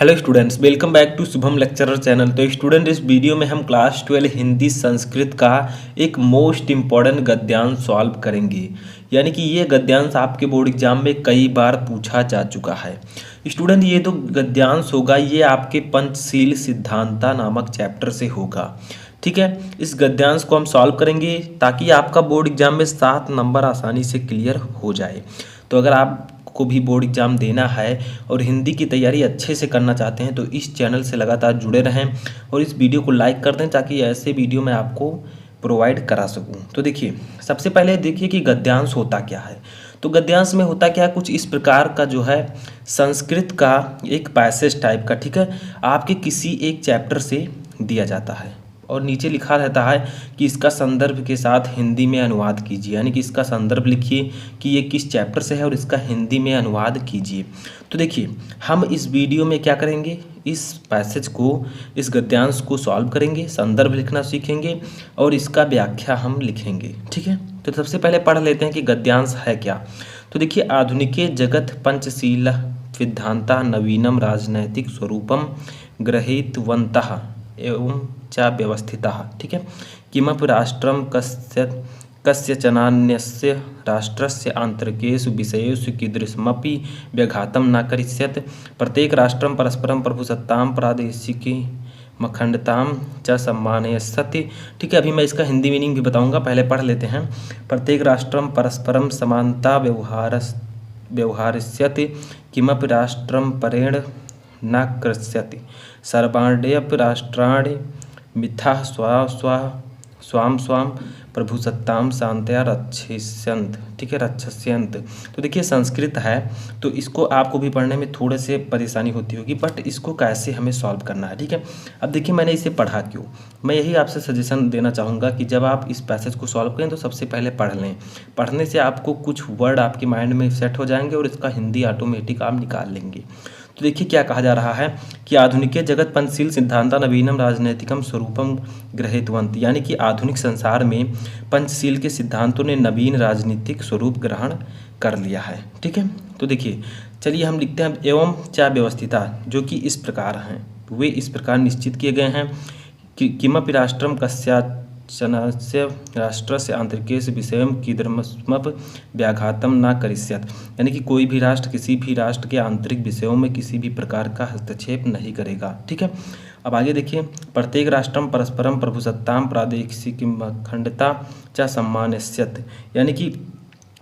Hello students, welcome back to Shubham lecturer channel. तो student, इस video में हम क्लास 12 हिंदी संस्कृत का एक मोस्ट इम्पॉर्टेंट गद्यांश सॉल्व करेंगे। यानी कि ये गद्यांश आपके बोर्ड एग्जाम में कई बार पूछा जा चुका है। स्टूडेंट, ये तो गद्यांश होगा, ये आपके पंचशील सिद्धांता नामक चैप्टर से होगा। ठीक है, इस गद्यांश को हम सॉल्व करेंगे ताकि आपका बोर्ड एग्जाम में 7 नंबर आसानी से क्लियर हो जाए। तो अगर आप को भी बोर्ड एग्जाम देना है और हिंदी की तैयारी अच्छे से करना चाहते हैं तो इस चैनल से लगातार जुड़े रहें और इस वीडियो को लाइक कर दें ताकि ऐसे वीडियो मैं आपको प्रोवाइड करा सकूं। तो देखिए, सबसे पहले देखिए कि गद्यांश होता क्या है। तो गद्यांश में होता क्या है, कुछ इस प्रकार का जो है संस्कृत का एक पैसेज टाइप का, ठीक है, आपके किसी एक चैप्टर से दिया जाता है और नीचे लिखा रहता है कि इसका संदर्भ के साथ हिंदी में अनुवाद कीजिए। यानी कि इसका संदर्भ लिखिए कि ये किस चैप्टर से है और इसका हिंदी में अनुवाद कीजिए। तो देखिए, हम इस वीडियो में क्या करेंगे, इस पैसेज को, इस गद्यांश को सॉल्व करेंगे, संदर्भ लिखना सीखेंगे और इसका व्याख्या हम लिखेंगे। ठीक है, तो सबसे पहले पढ़ लेते हैं कि गद्यांश है क्या। तो देखिए, आधुनिके जगत पंचशील सिद्धांता नवीनम राजनैतिक स्वरूपम गृहीतवन्तः एवं चा व्यवस्थितः। ठीक है, किमपि राष्ट्रं कस्यचनान्यस्य राष्ट्रस्य आन्तरिकेषु विषयेषु कीदृशमपि व्याघातं न करिष्यत्। प्रत्येक राष्ट्रं परस्परं प्रभुसत्तां प्रादेशिकीमखण्डतां च सम्मानयस्यति। ठीक है, अभी मैं इसका हिंदी मीनिंग भी बताऊंगा, पहले पढ़ लेते हैं। प्रत्येक राष्ट्रं परस्परं समानता व्यवहारिष्यति, किमपि राष्ट्रं परेण न कृष्यति। सर्वाण्यपि राष्ट्राणि मिथ्या स्वाम स्वाम प्रभुसत्ताम शांतया रक्षिष्यन्त। ठीक है, रक्षस्यन्त। तो देखिए, संस्कृत है तो इसको आपको भी पढ़ने में थोड़े से परेशानी होती होगी, बट इसको कैसे हमें सॉल्व करना है। ठीक है, अब देखिए मैंने इसे पढ़ा क्यों, मैं यही आपसे सजेशन देना चाहूँगा कि जब आप इस पैसेज को सॉल्व करें तो सबसे पहले पढ़ लें। पढ़ने से आपको कुछ वर्ड आपके माइंड में सेट हो जाएंगे और इसका हिंदी ऑटोमेटिक आप निकाल लेंगे। तो देखिए क्या कहा जा रहा है कि आधुनिक जगत पंचशील सिद्धांता नवीनम राजनैतिकम स्वरूपम गृहीतवन्त। यानी कि आधुनिक संसार में पंचशील के सिद्धांतों ने नवीन राजनीतिक स्वरूप ग्रहण कर लिया है। ठीक है, तो देखिए चलिए हम लिखते हैं एवं चा व्यवस्थिता, जो कि इस प्रकार हैं, वे इस प्रकार निश्चित किए गए हैं कि किमपि राष्ट्रम कस्याचनस्य राष्ट्रस्य आंतरिकेषु विषयं कीदृशमपि व्याघातं न करिष्यत्। यानी कि कोई भी राष्ट्र किसी भी राष्ट्र के आंतरिक विषयों में किसी भी प्रकार का हस्तक्षेप नहीं करेगा। ठीक है, अब आगे देखिए, प्रत्येक राष्ट्रम परस्परम प्रभुसत्तां प्रादेशिकीमखण्डता च सम्मानयस्यत्। यानी कि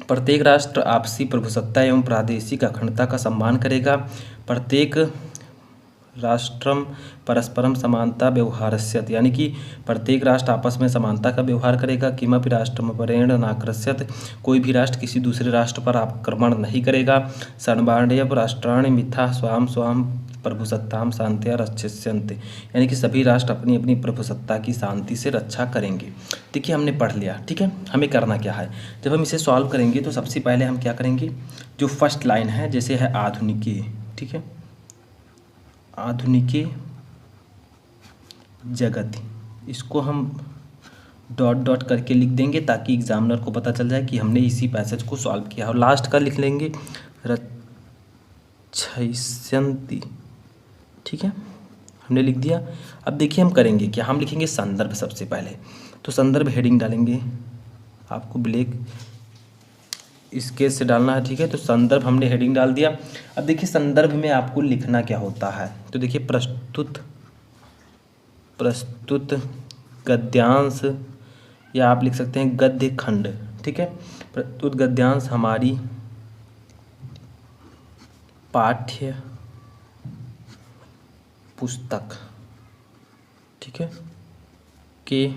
प्रत्येक राष्ट्र आपसी प्रभुसत्ता एवं प्रादेशिक अखंडता का सम्मान करेगा। प्रत्येक राष्ट्रम परस्परम समानता व्यवहारस्यत। यानी कि प्रत्येक राष्ट्र आपस में समानता का व्यवहार करेगा। किमपि राष्ट्रमपरेण नाकृष्यत। कोई भी राष्ट्र किसी दूसरे राष्ट्र पर आक्रमण नहीं करेगा। सर्वाण्यपि राष्ट्राणि मिथ्या स्वाम स्वाम प्रभुसत्तां शांत्या रक्षिष्यन्ते। यानी कि सभी राष्ट्र अपनी अपनी प्रभुसत्ता की शांति से रक्षा करेंगे। देखिए, हमने पढ़ लिया। ठीक है, हमें करना क्या है, जब हम इसे सॉल्व करेंगे तो सबसे पहले हम क्या करेंगे, जो फर्स्ट लाइन है जैसे है आधुनिकी, ठीक है, आधुनिके जगत, इसको हम डॉट डॉट करके लिख देंगे ताकि एग्जामिनर को पता चल जाए कि हमने इसी पैसेज को सॉल्व किया। और लास्ट का लिख लेंगे रक्षिष्यन्ति। ठीक है, हमने लिख दिया। अब देखिए हम करेंगे क्या, हम लिखेंगे संदर्भ सबसे पहले। तो संदर्भ हेडिंग डालेंगे, आपको ब्लैक स्केच से डालना है। ठीक है, तो संदर्भ हमने हेडिंग डाल दिया। अब देखिए संदर्भ में आपको लिखना क्या होता है। तो देखिए, प्रस्तुत गद्यांश, या आप लिख सकते हैं गद्य खंड। ठीक है, प्रस्तुत गद्यांश हमारी पाठ्य पुस्तक, ठीक है, के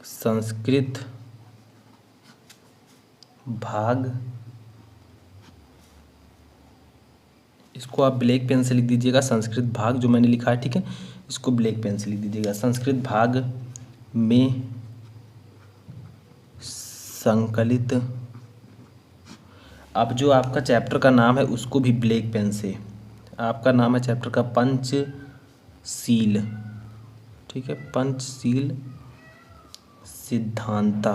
संस्कृत भाग, इसको आप ब्लैक पेन से लिख दीजिएगा, संस्कृत भाग जो मैंने लिखा है। ठीक है, इसको ब्लैक पेन से लिख दीजिएगा, संस्कृत भाग में संकलित। अब जो आपका चैप्टर का नाम है उसको भी ब्लैक पेन से, आपका नाम है चैप्टर का पंचशील। ठीक है, पंचशील सिद्धांता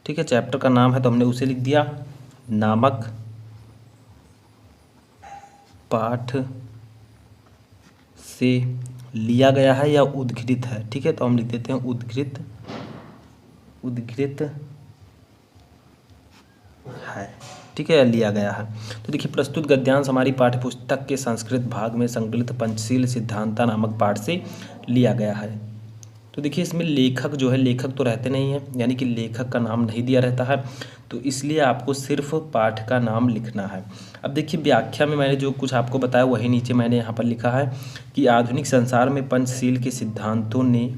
ठीक है, चैप्टर का नाम है तो हमने उसे लिख दिया। नामक पाठ से लिया गया है या उद्धृत है। ठीक है, तो हम लिख देते हैं उद्धृत है। ठीक है, लिया गया है। तो देखिए, प्रस्तुत गद्यांश हमारी पाठ्यपुस्तक के संस्कृत भाग में संकलित पंचशील सिद्धांता नामक पाठ से लिया गया है। तो देखिए, इसमें लेखक जो है, लेखक तो रहते नहीं हैं, यानी कि लेखक का नाम नहीं दिया रहता है, तो इसलिए आपको सिर्फ पाठ का नाम लिखना है। अब देखिए, व्याख्या में मैंने जो कुछ आपको बताया वही नीचे मैंने यहाँ पर लिखा है कि आधुनिक संसार में पंचशील के सिद्धांतों ने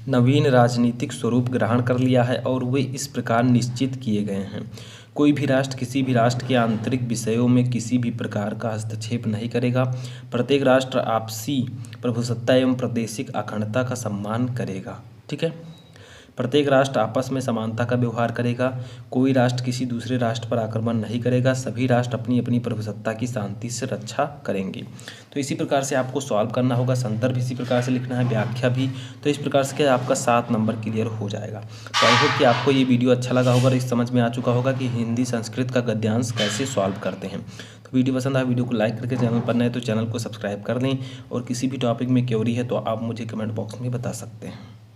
नवीन राजनीतिक स्वरूप ग्रहण कर लिया है और वे इस प्रकार निश्चित किए गए हैं। कोई भी राष्ट्र किसी भी राष्ट्र के आंतरिक विषयों में किसी भी प्रकार का हस्तक्षेप नहीं करेगा। प्रत्येक राष्ट्र आपसी प्रभुसत्ता एवं प्रादेशिक अखंडता का सम्मान करेगा। ठीक है, प्रत्येक राष्ट्र आपस में समानता का व्यवहार करेगा। कोई राष्ट्र किसी दूसरे राष्ट्र पर आक्रमण नहीं करेगा। सभी राष्ट्र अपनी अपनी प्रभुसत्ता की शांति से रक्षा करेंगे। तो इसी प्रकार से आपको सॉल्व करना होगा, संदर्भ इसी प्रकार से लिखना है, व्याख्या भी। तो इस प्रकार से आपका 7 नंबर क्लियर हो जाएगा। तो आई होप कि आपको ये वीडियो अच्छा लगा होगा और इस समझ में आ चुका होगा कि हिंदी संस्कृत का गद्यांश कैसे सॉल्व करते हैं। तो वीडियो पसंद आया वीडियो को लाइक करके, चैनल पर नए तो चैनल को सब्सक्राइब कर लें और किसी भी टॉपिक में क्वेरी है तो आप मुझे कमेंट बॉक्स में बता सकते हैं।